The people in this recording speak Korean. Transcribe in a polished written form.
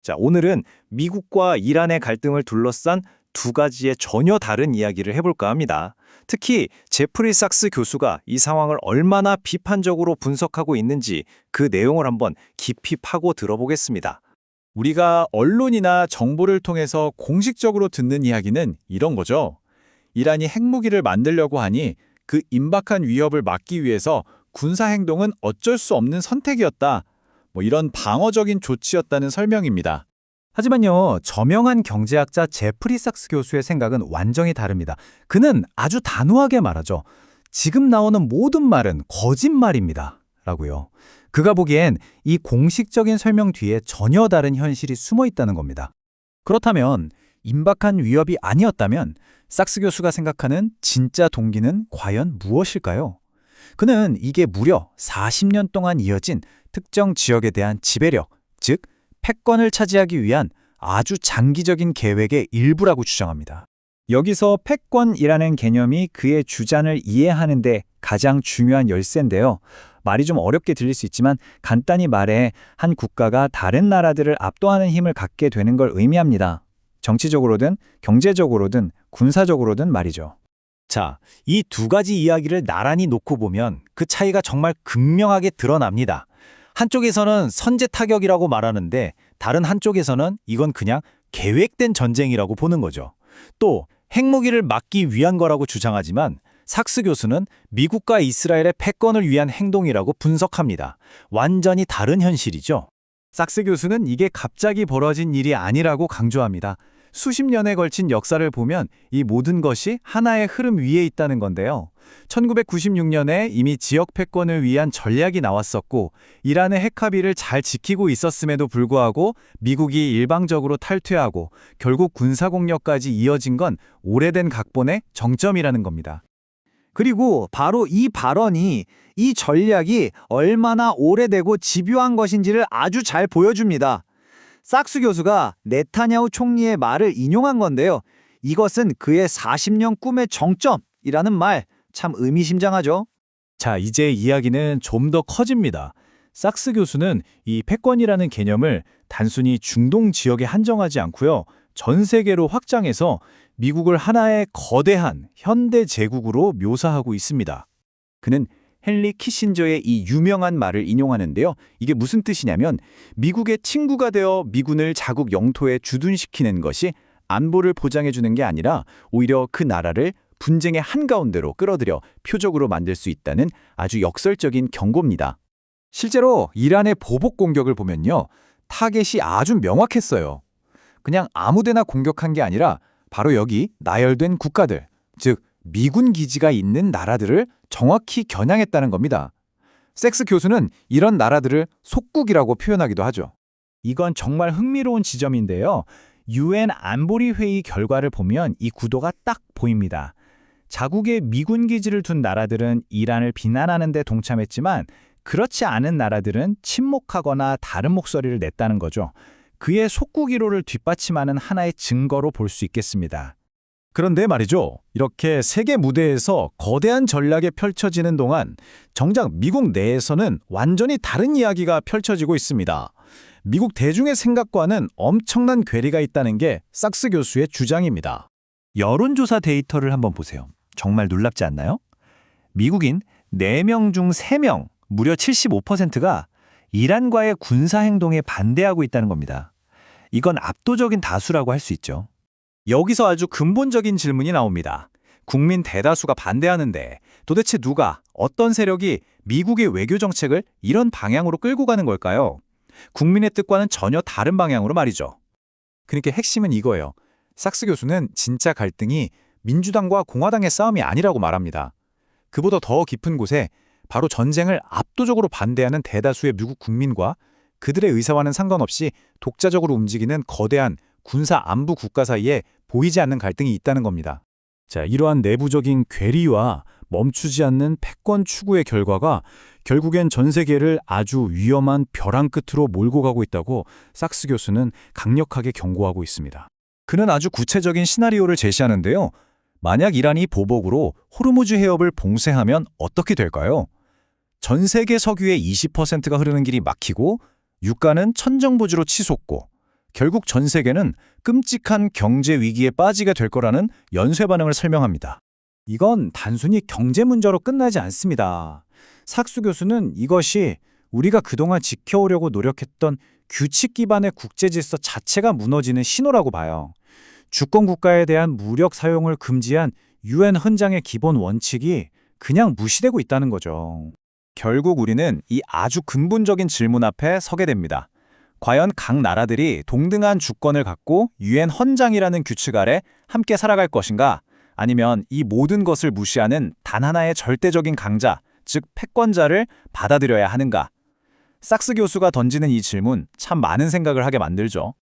자, 오늘은 미국과 이란의 갈등을 둘러싼 두 가지의 전혀 다른 이야기를 해볼까 합니다. 특히 제프리 sak스 교수가 이 상황을 얼마나 비판적으로 분석하고 있는지 그 내용을 한번 깊이 파고 들어보겠습니다. 우리가 언론이나 정보를 통해서 공식적으로 듣는 이야기는 이런 거죠. 이란이 핵무기를 만들려고 하니 그 임박한 위협을 막기 위해서 군사행동은 어쩔 수 없는 선택이었다. 이런 방어적인 조치였다는 설명입니다. 하지만요, 저명한 경제학자 제프리 sak스 교수의 생각은 완전히 다릅니다. 그는 아주 단호하게 말하죠. 지금 나오는 모든 말은 거짓말입니다. 라고요. 그가 보기엔 이 공식적인 설명 뒤에 전혀 다른 현실이 숨어 있다는 겁니다. 그렇다면 임박한 위협이 아니었다면 sak스 교수가 생각하는 진짜 동기는 과연 무엇일까요? 그는 이게 무려 40년 동안 이어진 특정 지역에 대한 지배력, 즉 패권을 차지하기 위한 아주 장기적인 계획의 일부라고 주장합니다. 여기서 패권이라는 개념이 그의 주장을 이해하는 데 가장 중요한 열쇠인데요. 말이 좀 어렵게 들릴 수 있지만 간단히 말해 한 국가가 다른 나라들을 압도하는 힘을 갖게 되는 걸 의미합니다. 정치적으로든 경제적으로든 군사적으로든 말이죠. 자, 이 두 가지 이야기를 나란히 놓고 보면 그 차이가 정말 극명하게 드러납니다. 한쪽에서는 선제 타격이라고 말하는데 다른 한쪽에서는 이건 그냥 계획된 전쟁이라고 보는 거죠. 또 핵무기를 막기 위한 거라고 주장하지만 sak스 교수는 미국과 이스라엘의 패권을 위한 행동이라고 분석합니다. 완전히 다른 현실이죠. sak스 교수는 이게 갑자기 벌어진 일이 아니라고 강조합니다. 수십 년에 걸친 역사를 보면 이 모든 것이 하나의 흐름 위에 있다는 건데요. 1996년에 이미 지역 패권을 위한 전략이 나왔었고 이란의 핵 합의를 잘 지키고 있었음에도 불구하고 미국이 일방적으로 탈퇴하고 결국 군사공격까지 이어진 건 오래된 각본의 정점이라는 겁니다. 그리고 바로 이 발언이 이 전략이 얼마나 오래되고 집요한 것인지를 아주 잘 보여줍니다. sak스 교수가 네타냐후 총리의 말을 인용한 건데요. 이것은 그의 40년 꿈의 정점이라는 말 참 의미심장하죠. 자, 이제 이야기는 좀 더 커집니다. sak스 교수는 이 패권이라는 개념을 단순히 중동 지역에 한정하지 않고요. 전 세계로 확장해서 미국을 하나의 거대한 현대 제국으로 묘사하고 있습니다. 그는 헨리 키신저의 이 유명한 말을 인용하는데요. 이게 무슨 뜻이냐면 미국의 친구가 되어 미군을 자국 영토에 주둔시키는 것이 안보를 보장해주는 게 아니라 오히려 그 나라를 분쟁의 한가운데로 끌어들여 표적으로 만들 수 있다는 아주 역설적인 경고입니다. 실제로 이란의 보복 공격을 보면요. 타겟이 아주 명확했어요. 그냥 아무데나 공격한 게 아니라 바로 여기 나열된 국가들, 즉 미군 기지가 있는 나라들을 정확히 겨냥했다는 겁니다. sak스 교수는 이런 나라들을 속국이라고 표현하기도 하죠. 이건 정말 흥미로운 지점인데요. UN 안보리 회의 결과를 보면 이 구도가 딱 보입니다. 자국에 미군 기지를 둔 나라들은 이란을 비난하는 데 동참했지만 그렇지 않은 나라들은 침묵하거나 다른 목소리를 냈다는 거죠. 그의 속국 1호를 뒷받침하는 하나의 증거로 볼 수 있겠습니다. 그런데 말이죠. 이렇게 세계 무대에서 거대한 전략이 펼쳐지는 동안 정작 미국 내에서는 완전히 다른 이야기가 펼쳐지고 있습니다. 미국 대중의 생각과는 엄청난 괴리가 있다는 게 sak스 교수의 주장입니다. 여론조사 데이터를 한번 보세요. 정말 놀랍지 않나요? 미국인 4명 중 3명, 무려 75%가 이란과의 군사행동에 반대하고 있다는 겁니다. 이건 압도적인 다수라고 할 수 있죠. 여기서 아주 근본적인 질문이 나옵니다. 국민 대다수가 반대하는데 도대체 누가, 어떤 세력이 미국의 외교 정책을 이런 방향으로 끌고 가는 걸까요? 국민의 뜻과는 전혀 다른 방향으로 말이죠. 그러니까 핵심은 이거예요. sak스 교수는 진짜 갈등이 민주당과 공화당의 싸움이 아니라고 말합니다. 그보다 더 깊은 곳에 바로 전쟁을 압도적으로 반대하는 대다수의 미국 국민과 그들의 의사와는 상관없이 독자적으로 움직이는 거대한 군사 안보 국가 사이에 보이지 않는 갈등이 있다는 겁니다. 자, 이러한 내부적인 괴리와 멈추지 않는 패권 추구의 결과가 결국엔 전 세계를 아주 위험한 벼랑 끝으로 몰고 가고 있다고 sak스 교수는 강력하게 경고하고 있습니다. 그는 아주 구체적인 시나리오를 제시하는데요. 만약 이란이 보복으로 호르무즈 해협을 봉쇄하면 어떻게 될까요? 전 세계 석유의 20%가 흐르는 길이 막히고 유가는 천정부지로 치솟고 결국 전 세계는 끔찍한 경제 위기에 빠지게 될 거라는 연쇄 반응을 설명합니다. 이건 단순히 경제 문제로 끝나지 않습니다. 삭수 교수는 이것이 우리가 그동안 지켜오려고 노력했던 규칙 기반의 국제 질서 자체가 무너지는 신호라고 봐요. 주권 국가에 대한 무력 사용을 금지한 UN 헌장의 기본 원칙이 그냥 무시되고 있다는 거죠. 결국 우리는 이 아주 근본적인 질문 앞에 서게 됩니다. 과연 각 나라들이 동등한 주권을 갖고 유엔 헌장이라는 규칙 아래 함께 살아갈 것인가? 아니면 이 모든 것을 무시하는 단 하나의 절대적인 강자, 즉 패권자를 받아들여야 하는가? 삭스 교수가 던지는 이 질문 참 많은 생각을 하게 만들죠.